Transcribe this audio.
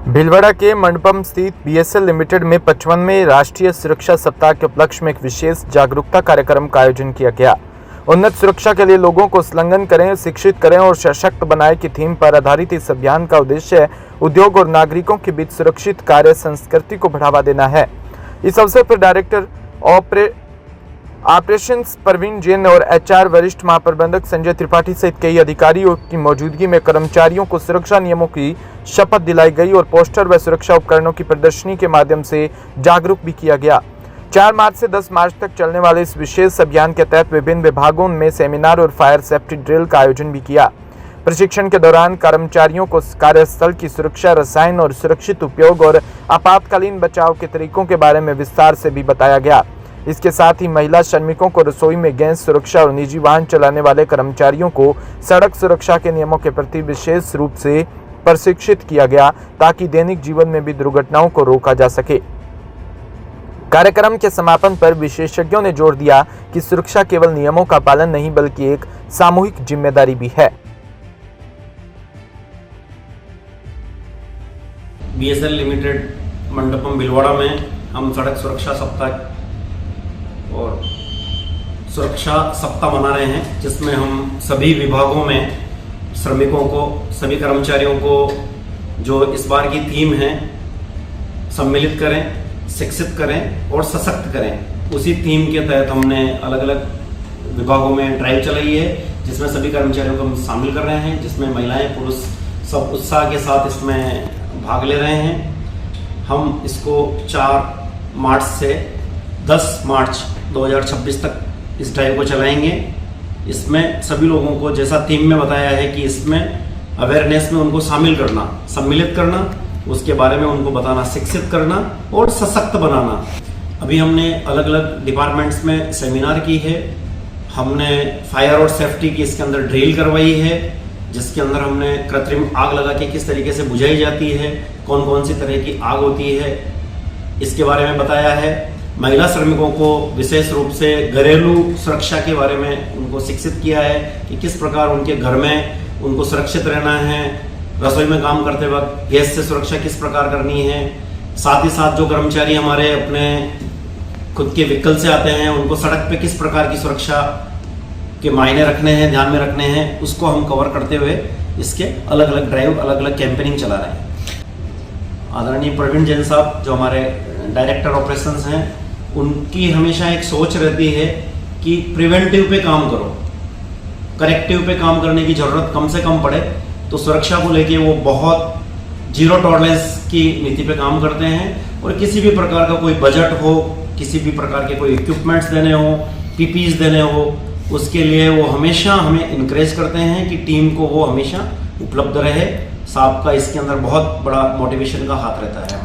भीलवाड़ा के मंडपम स्थित BSL limited में 55वें राष्ट्रीय सुरक्षा सप्ताह के उपलक्ष्य में एक विशेष जागरूकता कार्यक्रम का आयोजन किया गया। उन्नत सुरक्षा के लिए लोगों को संलग्न करें, शिक्षित करें और सशक्त बनाएं की थीम पर आधारित इस अभियान का उद्देश्य उद्योग और नागरिकों के बीच सुरक्षित कार्य संस्कृति को बढ़ावा देना है। इस अवसर पर डायरेक्टर ऑपरेशंस प्रवीण जैन और एचआर वरिष्ठ महाप्रबंधक संजय त्रिपाठी सहित कई अधिकारियों की मौजूदगी में कर्मचारियों को सुरक्षा नियमों की शपथ दिलाई गई और पोस्टर व सुरक्षा उपकरणों की प्रदर्शनी के माध्यम से जागरूक भी किया गया। 4 मार्च से 10 मार्च तक चलने वाले इस विशेष अभियान के तहत विभिन्न विभागों में सेमिनार और फायर सेफ्टी ड्रिल का आयोजन भी किया। प्रशिक्षण के दौरान कर्मचारियों को कार्यस्थल की सुरक्षा, रसायन और सुरक्षित उपयोग और आपातकालीन बचाव के तरीकों के बारे में विस्तार से भी बताया गया। इसके साथ ही महिला श्रमिकों को रसोई में गैस सुरक्षा और निजी वाहन चलाने वाले कर्मचारियों को सड़क सुरक्षा के नियमों के प्रति विशेष रूप से प्रशिक्षित किया गया ताकि दैनिक जीवन में भी दुर्घटनाओं को रोका जा सके। कार्यक्रम के समापन पर विशेषज्ञों ने जोर दिया कि सुरक्षा केवल नियमों का पालन नहीं बल्कि एक सामूहिक जिम्मेदारी भी है। बीएसएल लिमिटेड मंडपम भीलवाड़ा में हम सड़क सुरक्षा सप्ताह और सुरक्षा सप्ताह मना रहे हैं, जिसमें हम सभी विभागों में श्रमिकों को, सभी कर्मचारियों को जो इस बार की थीम है सम्मिलित करें, शिक्षित करें और सशक्त करें, उसी थीम के तहत हमने अलग अलग विभागों में ड्राइव चलाई है, जिसमें सभी कर्मचारियों को हम शामिल कर रहे हैं, जिसमें महिलाएं पुरुष सब उत्साह के साथ इसमें भाग ले रहे हैं। हम इसको 4 मार्च से 10 मार्च 2026 तक इस ड्राइव को चलाएंगे। इसमें सभी लोगों को, जैसा थीम में बताया है, कि इसमें अवेयरनेस में उनको शामिल करना, सम्मिलित करना, उसके बारे में उनको बताना, शिक्षित करना और सशक्त बनाना। अभी हमने अलग अलग डिपार्टमेंट्स में सेमिनार की है। हमने फायर और सेफ्टी की इसके अंदर ड्रिल करवाई है, जिसके अंदर हमने कृत्रिम आग लगा के किस तरीके से बुझाई जाती है, कौन कौन सी तरह की आग होती है, इसके बारे में बताया है। महिला श्रमिकों को विशेष रूप से घरेलू सुरक्षा के बारे में उनको शिक्षित किया है कि किस प्रकार उनके घर में उनको सुरक्षित रहना है, रसोई में काम करते वक्त गैस से सुरक्षा किस प्रकार करनी है। साथ ही साथ जो कर्मचारी हमारे अपने खुद के व्हीकल से आते हैं, उनको सड़क पे किस प्रकार की सुरक्षा के मायने रखने हैं, ध्यान में रखने हैं, उसको हम कवर करते हुए इसके अलग अलग ड्राइव, अलग अलग कैंपेनिंग चला रहे हैं। आदरणीय प्रवीण जैन साहब जो हमारे डायरेक्टर ऑपरेशंस हैं, उनकी हमेशा एक सोच रहती है कि प्रिवेंटिव पे काम करो, करेक्टिव पे काम करने की ज़रूरत कम से कम पड़े। तो सुरक्षा को लेके वो बहुत जीरो टॉलरेंस की नीति पे काम करते हैं और किसी भी प्रकार का कोई बजट हो, किसी भी प्रकार के कोई इक्विपमेंट्स देने हो, पीपीईज देने हो, उसके लिए वो हमेशा हमें इनकरेज करते हैं कि टीम को वो हमेशा उपलब्ध रहे। साहब का इसके अंदर बहुत बड़ा मोटिवेशन का हाथ रहता है हमारे।